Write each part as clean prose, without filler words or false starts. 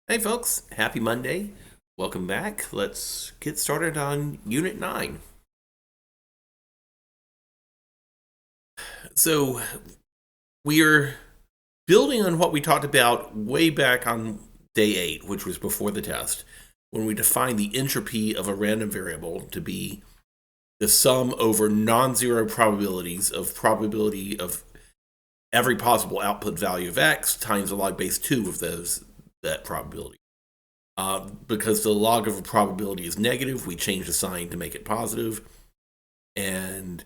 Hey folks, happy Monday. Welcome back. Let's get started on Unit 9. So, we're building on what we talked about way back on day 8, which was before the test, when we defined the entropy of a random variable to be the sum over non-zero probabilities of probability of every possible output value of x times the log base 2 of that probability. Because the log of a probability is negative, we change the sign to make it positive. And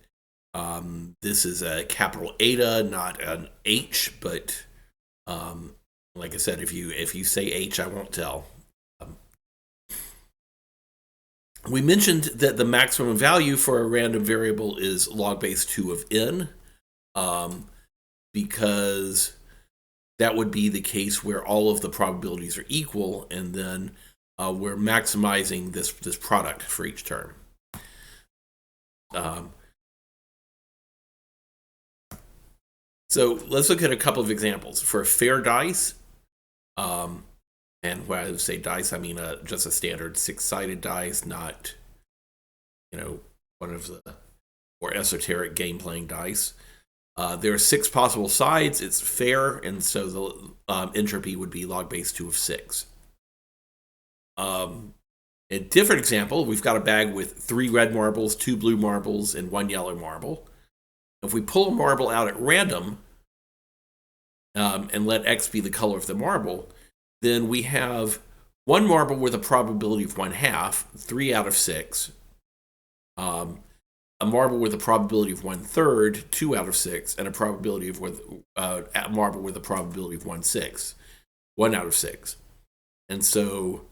this is a capital Eta, not an H, but like I said, if you say H, I won't tell. We mentioned that the maximum value for a random variable is log base 2 of n, because that would be the case where all of the probabilities are equal, and then we're maximizing this product for each term. So let's look at a couple of examples. For a fair dice, and when I say dice, I mean just a standard six-sided dice, not one of the more esoteric game-playing dice. There are 6 possible sides. It's fair, and so the entropy would be log base 2 of 6. A different example, we've got a bag with 3 red marbles, 2 blue marbles, and 1 yellow marble. If we pull a marble out at random and let x be the color of the marble, then we have 1 marble with a probability of 1/2, 3 out of 6. A marble with a probability of 1/3, 2 out of 6, and a probability of a marble with a probability of 1/6, 1 out of 6. And so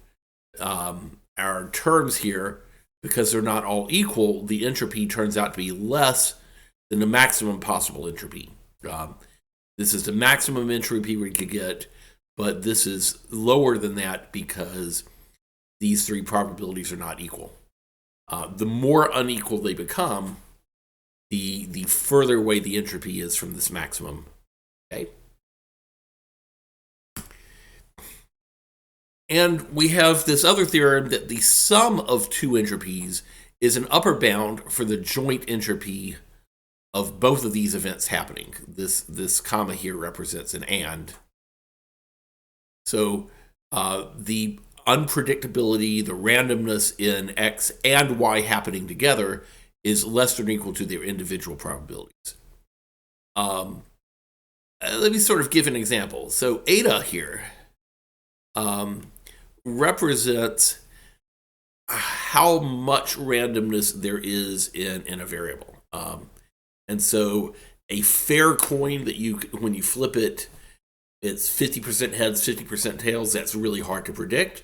our terms here, because they're not all equal, the entropy turns out to be less than the maximum possible entropy. This is the maximum entropy we could get, but this is lower than that because these 3 probabilities are not equal. The more unequal they become, the further away the entropy is from this maximum. Okay. And we have this other theorem that the sum of 2 entropies is an upper bound for the joint entropy of both of these events happening. This comma here represents an and. So the unpredictability, the randomness in x and y happening together is less than or equal to their individual probabilities. Let me sort of give an example. So eta here represents how much randomness there is in a variable. And so a fair coin that when you flip it, it's 50% heads, 50% tails. That's really hard to predict.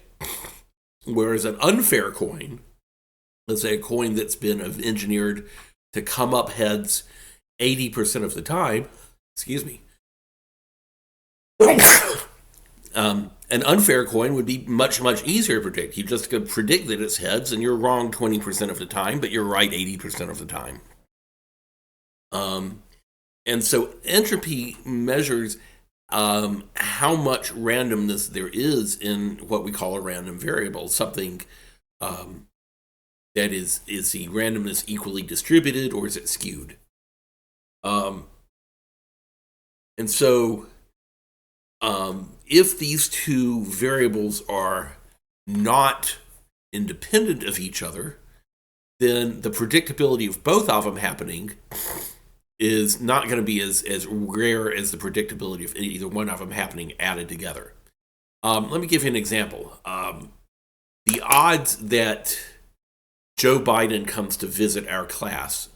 Whereas an unfair coin, let's say a coin that's been engineered to come up heads 80% of the time, excuse me. An unfair coin would be much, much easier to predict. You just could predict that it's heads, and you're wrong 20% of the time, but you're right 80% of the time. And so entropy measures how much randomness there is in what we call a random variable, something that is the randomness equally distributed, or is it skewed? And so if these 2 variables are not independent of each other, then the predictability of both of them happening is not going to be as rare as the predictability of either one of them happening added together. Let me give you an example. The odds that Joe Biden comes to visit our class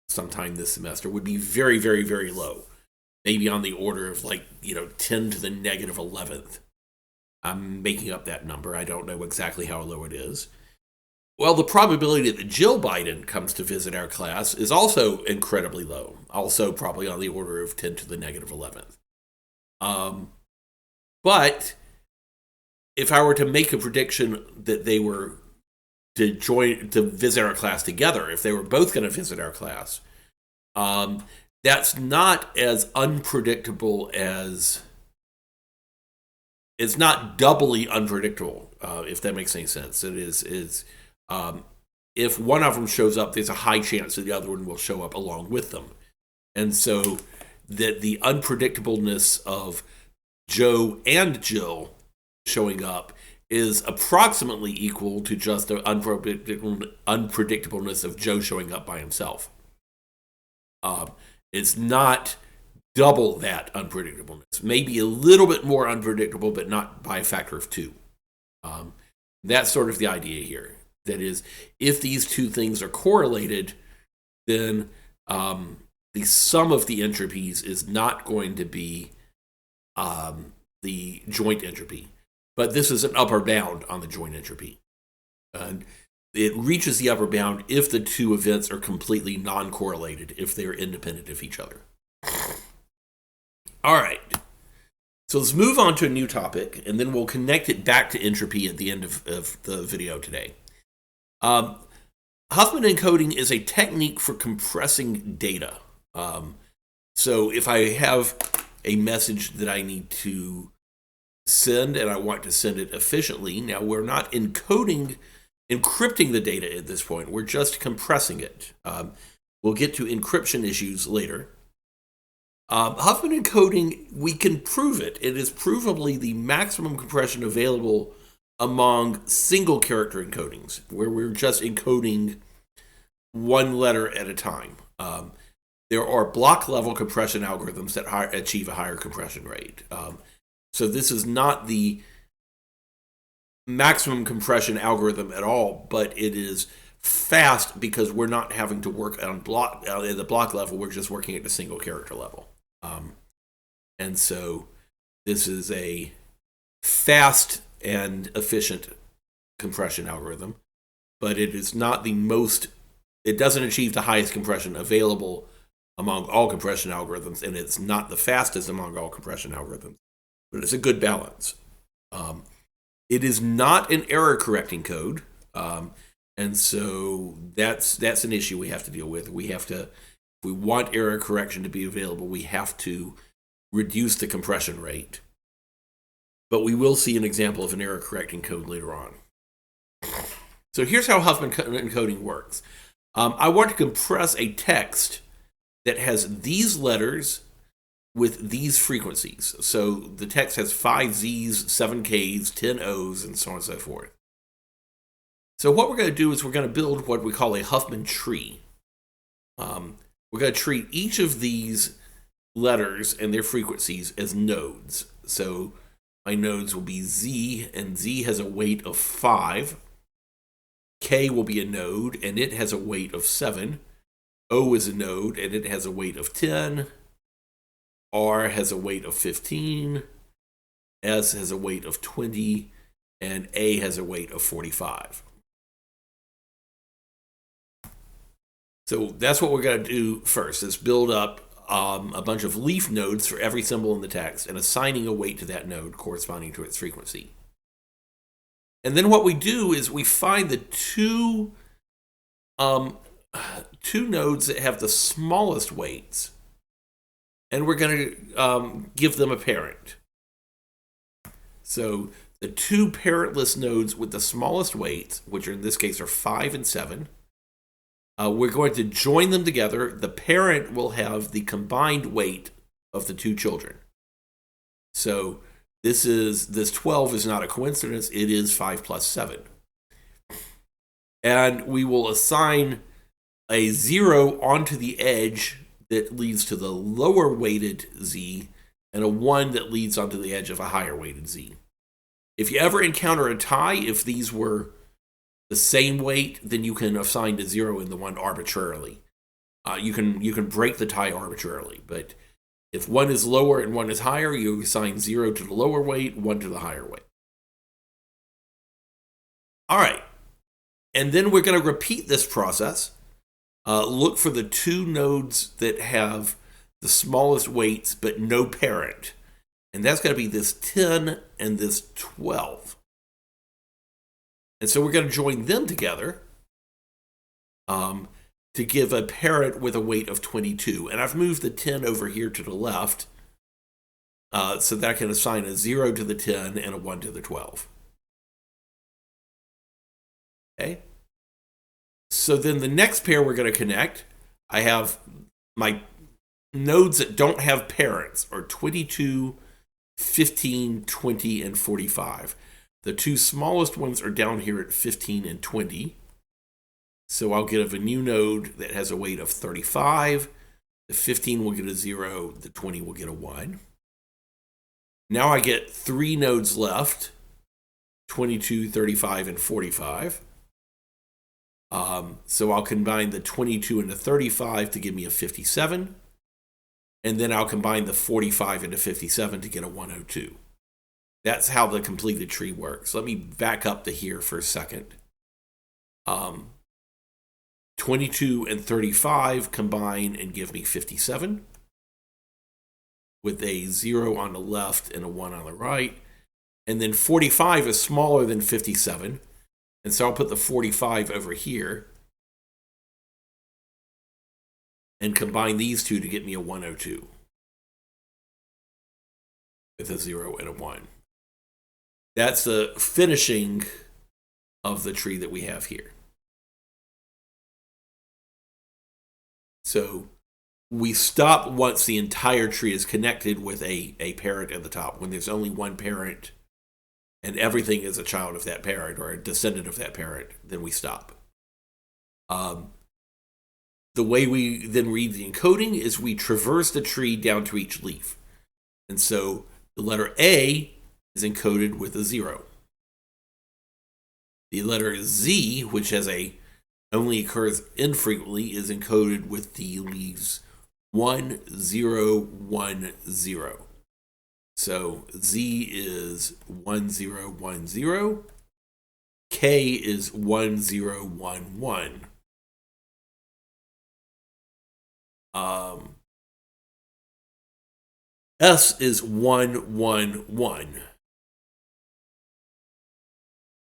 sometime this semester would be very, very, very low. Maybe on the order of 10 to the negative 11th. I'm making up that number. I don't know exactly how low it is. Well, the probability that Jill Biden comes to visit our class is also incredibly low, also probably on the order of 10 to the negative 11th. But if I were to make a prediction that they were to visit our class together, if they were both going to visit our class, that's not as unpredictable as it's not doubly unpredictable, if that makes any sense. It is if one of them shows up, there's a high chance that the other one will show up along with them. And so that the unpredictableness of Joe and Jill showing up is approximately equal to just the unpredictableness of Joe showing up by himself. It's not double that unpredictableness. Maybe a little bit more unpredictable, but not by a factor of 2. That's sort of the idea here. That is, if these two things are correlated, then the sum of the entropies is not going to be the joint entropy. But this is an upper bound on the joint entropy. And it reaches the upper bound if the two events are completely non-correlated, if they're independent of each other. All right. So let's move on to a new topic, and then we'll connect it back to entropy at the end of the video today. Huffman encoding is a technique for compressing data. So if I have a message that I need to send and I want to send it efficiently, now we're not encrypting the data at this point. We're just compressing it. We'll get to encryption issues later. Huffman encoding, we can prove it. It is provably the maximum compression available among single character encodings, where we're just encoding one letter at a time. There are block level compression algorithms that achieve a higher compression rate. So this is not the maximum compression algorithm at all, but it is fast because we're not having to work on at the block level. We're just working at the single character level. And so this is a fast and efficient compression algorithm, but it is not it doesn't achieve the highest compression available among all compression algorithms, and it's not the fastest among all compression algorithms, but it's a good balance. It is not an error correcting code, and so that's an issue we have to deal with. If we want error correction to be available, we have to reduce the compression rate. But we will see an example of an error correcting code later on. So here's how Huffman encoding works. I want to compress a text that has these letters with these frequencies. So the text has 5 Z's, 7 K's, 10 O's, and so on and so forth. So what we're going to do is we're going to build what we call a Huffman tree. We're going to treat each of these letters and their frequencies as nodes. So my nodes will be Z, and Z has a weight of 5. K will be a node, and it has a weight of 7. O is a node, and it has a weight of 10. R has a weight of 15. S has a weight of 20. And A has a weight of 45. So that's what we're going to do first, is build up a bunch of leaf nodes for every symbol in the text and assigning a weight to that node corresponding to its frequency. And then what we do is we find the two nodes that have the smallest weights, and we're going to give them a parent. So the two parentless nodes with the smallest weights, which in this case are 5 and 7, we're going to join them together. The parent will have the combined weight of the two children. So this 12 is not a coincidence. It is 5 plus 7. And we will assign a 0 onto the edge that leads to the lower weighted Z, and a 1 that leads onto the edge of a higher weighted Z. If you ever encounter a tie, if these were the same weight, then you can assign the 0 in the 1 arbitrarily. You can break the tie arbitrarily, but if one is lower and one is higher, you assign 0 to the lower weight, 1 to the higher weight. All right, and then we're going to repeat this process. Look for the two nodes that have the smallest weights but no parent, and that's going to be this 10 and this 12. And so we're going to join them together to give a parent with a weight of 22. And I've moved the 10 over here to the left so that I can assign a 0 to the 10 and a 1 to the 12. Okay. So then the next pair we're going to connect, I have my nodes that don't have parents are 22, 15, 20, and 45. The two smallest ones are down here at 15 and 20. So I'll get a new node that has a weight of 35. The 15 will get a 0. The 20 will get a 1. Now I get 3 nodes left, 22, 35, and 45. So I'll combine the 22 and the 35 to give me a 57. And then I'll combine the 45 into 57 to get a 102. That's how the completed tree works. Let me back up to here for a second. 22 and 35 combine and give me 57, with a 0 on the left and a 1 on the right. And then 45 is smaller than 57, and so I'll put the 45 over here and combine these two to get me a 102 with a 0 and a 1. That's the finishing of the tree that we have here. So we stop once the entire tree is connected with a parent at the top. When there's only one parent and everything is a child of that parent or a descendant of that parent, then we stop. The way we then read the encoding is we traverse the tree down to each leaf. And so the letter A is encoded with a 0. The letter Z, which only occurs infrequently, is encoded with the leaves 1, 0, 1, 0. So Z is 1, 0, 1, 0. K is 1, 0, 1, 1. S is 1, 1, 1.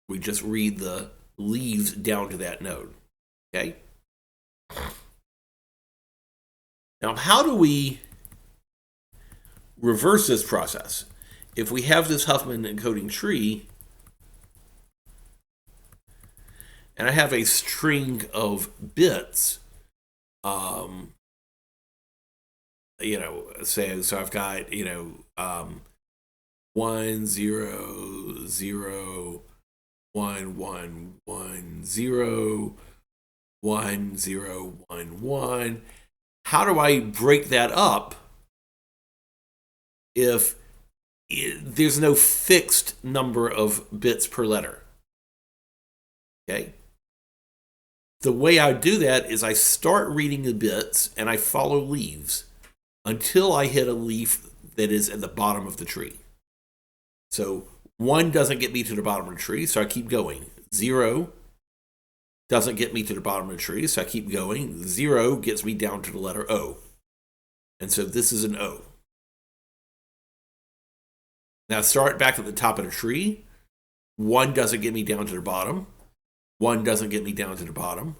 We just read the leaves down to that node. Okay? Now, how do we reverse this process? If we have this Huffman encoding tree, and I have a string of bits, so I've got, 1, 0, 0, 1, 1, 1, 0, 1, 0, 1, 1. How do I break that up if there's no fixed number of bits per letter? Okay. The way I do that is I start reading the bits and I follow leaves until I hit a leaf that is at the bottom of the tree. So 1 doesn't get me to the bottom of the tree, so I keep going. 0 doesn't get me to the bottom of the tree, so I keep going. 0 gets me down to the letter O. And so this is an O. Now start back at the top of the tree. 1 doesn't get me down to the bottom. 1 doesn't get me down to the bottom.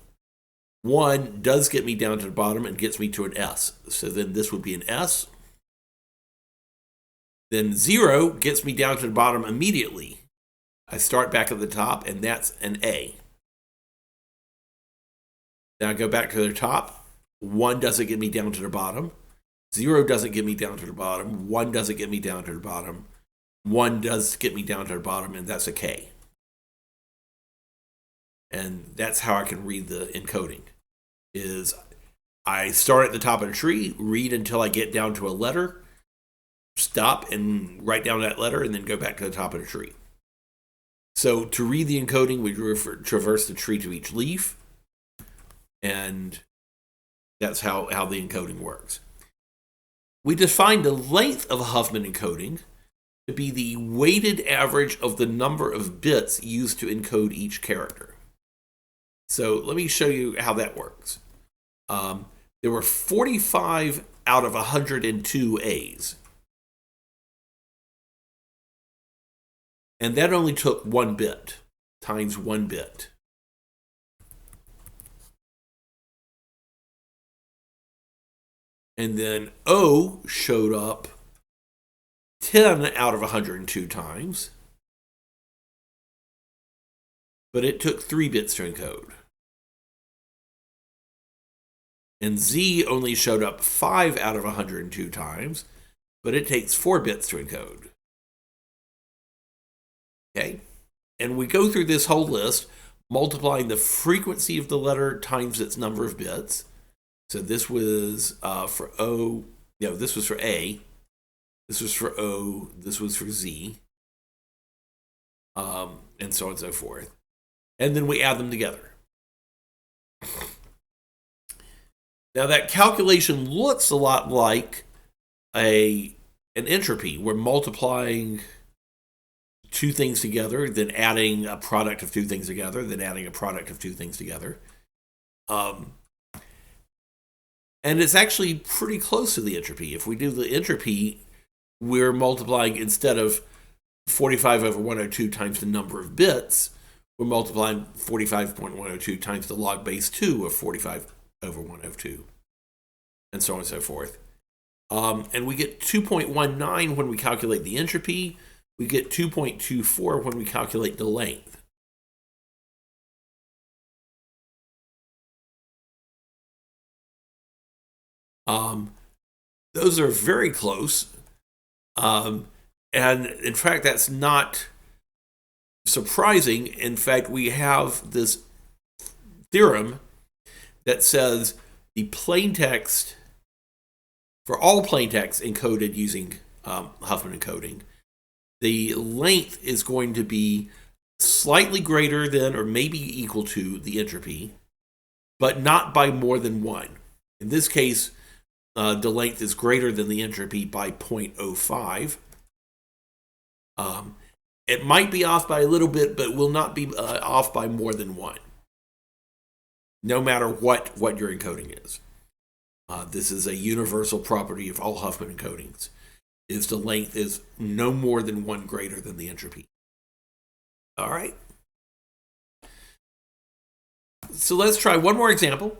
1 does get me down to the bottom and gets me to an S. So then this would be an S. Then 0 gets me down to the bottom immediately. I start back at the top, and that's an A. Then I go back to the top. 1 doesn't get me down to the bottom. 0 doesn't get me down to the bottom. 1 doesn't get me down to the bottom. 1 does get me down to the bottom, and that's a K. And that's how I can read the encoding. Is I start at the top of the tree, read until I get down to a letter, stop and write down that letter, and then go back to the top of the tree. So to read the encoding, we traverse the tree to each leaf, and that's how the encoding works. We define the length of a Huffman encoding to be the weighted average of the number of bits used to encode each character. So let me show you how that works. There were 45 out of 102 A's. And that only took 1 bit times 1 bit. And then O showed up 10 out of 102 times, but it took 3 bits to encode. And Z only showed up 5 out of 102 times, but it takes 4 bits to encode. Okay? And we go through this whole list, multiplying the frequency of the letter times its number of bits. So this was for O, this was for A, this was for O, this was for Z, and so on and so forth. And then we add them together. Now that calculation looks a lot like an entropy. We're multiplying 2 things together, then adding a product of 2 things together, then adding a product of 2 things together. And it's actually pretty close to the entropy. If we do the entropy, we're multiplying, instead of 45 over 102 times the number of bits, we're multiplying 45.102 times the log base 2 of 45 over 102, and so on and so forth. And we get 2.19 when we calculate the entropy. We get 2.24 when we calculate the length. Those are very close. And in fact, that's not surprising. In fact, we have this theorem that says the plaintext, for all plaintext encoded using Huffman encoding, the length is going to be slightly greater than or maybe equal to the entropy, but not by more than 1. In this case, the length is greater than the entropy by 0.05. It might be off by a little bit, but will not be off by more than 1, no matter what your encoding is. This is a universal property of all Huffman encodings, is the length is no more than 1 greater than the entropy. All right. So let's try one more example.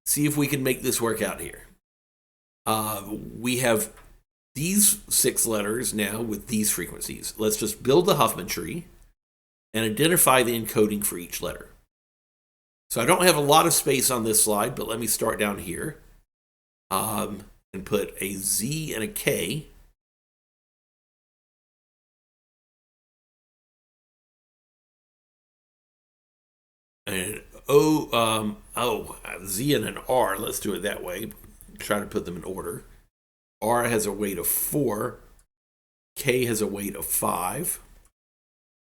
See if we can make this work out here. We have these 6 letters now with these frequencies. Let's just build the Huffman tree and identify the encoding for each letter. So I don't have a lot of space on this slide, but let me start down here and put a Z and a K. And Z and an R. Let's do it that way. Try to put them in order. R has a weight of 4. K has a weight of 5.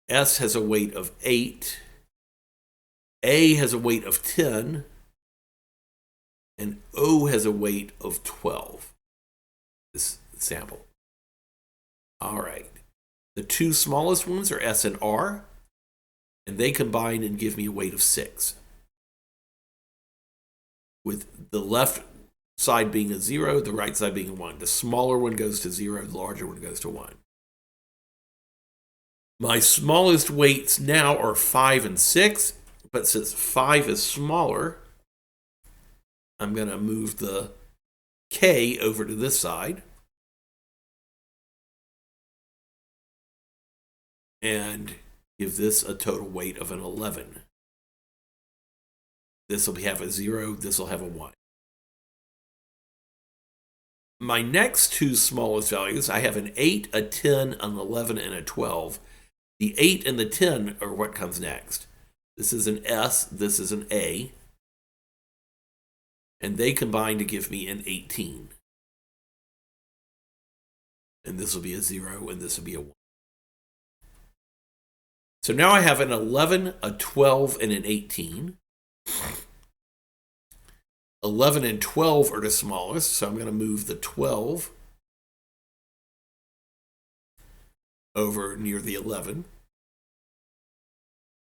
S has a weight of 8. A has a weight of 10. And O has a weight of 12. This sample. All right. The 2 smallest ones are S and R, and they combine and give me a weight of 6. With the left side being a 0, the right side being a 1. The smaller one goes to 0, the larger one goes to 1. My smallest weights now are 5 and 6, but since 5 is smaller, I'm going to move the K over to this side. And give this a total weight of an 11. This will have a 0, this will have a 1. My next 2 smallest values, I have an 8, a 10, an 11, and a 12. The 8 and the 10 are what comes next. This is an S, this is an A. And they combine to give me an 18. And this will be a 0, and this will be a 1. So now I have an 11, a 12, and an 18. 11 and 12 are the smallest, so I'm going to move the 12 over near the 11.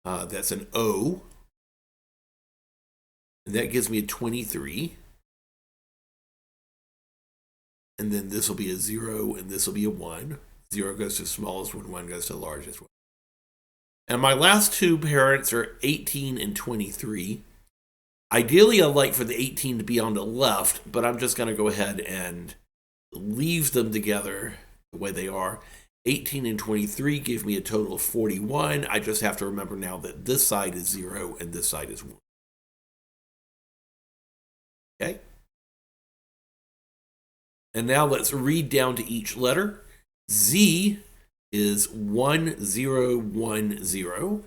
That's an O. And that gives me a 23. And then this will be a 0, and this will be a 1. 0 goes to the smallest one, 1 goes to the largest one. And my last 2 parents are 18 and 23. Ideally, I'd like for the 18 to be on the left, but I'm just going to go ahead and leave them together the way they are. 18 and 23 give me a total of 41. I just have to remember now that this side is 0 and this side is 1. Okay? And now let's read down to each letter. Z is 1010.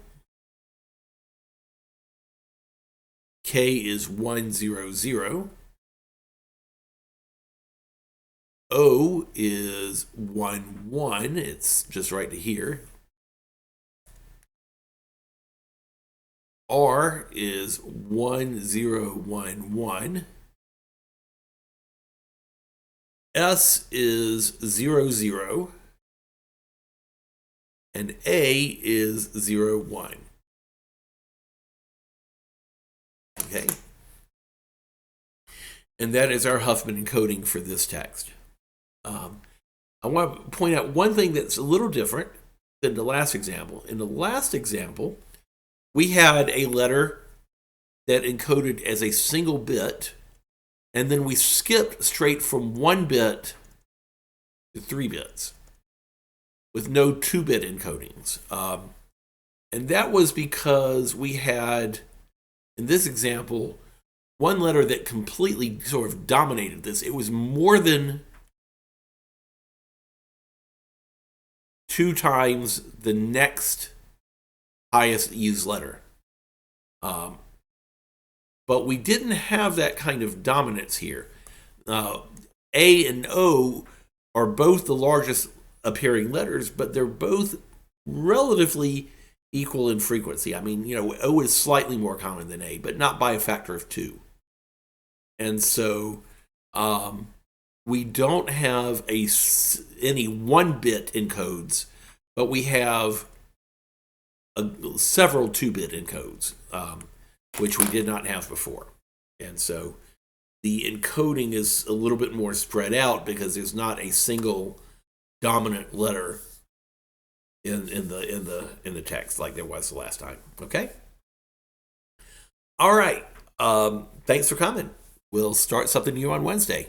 K is 100. O is 11. It's just right to here. R is 1011. S is 00. And A is 01. Okay? And that is our Huffman encoding for this text. I want to point out one thing that's a little different than the last example. In the last example, we had a letter that encoded as a single bit, and then we skipped straight from 1 bit to 3 bits with no 2-bit encodings. And that was because we had, in this example, one letter that completely sort of dominated this. It was more than 2 times the next highest used letter. But we didn't have that kind of dominance here. A and O are both the largest appearing letters, but they're both relatively equal in frequency. I mean, O is slightly more common than A, but not by a factor of 2. And so we don't have any 1-bit encodes, but we have several 2-bit encodes, which we did not have before. And so the encoding is a little bit more spread out because there's not a single dominant letter in the text like there was the last time. Okay? All right. Thanks for coming. We'll start something new on Wednesday.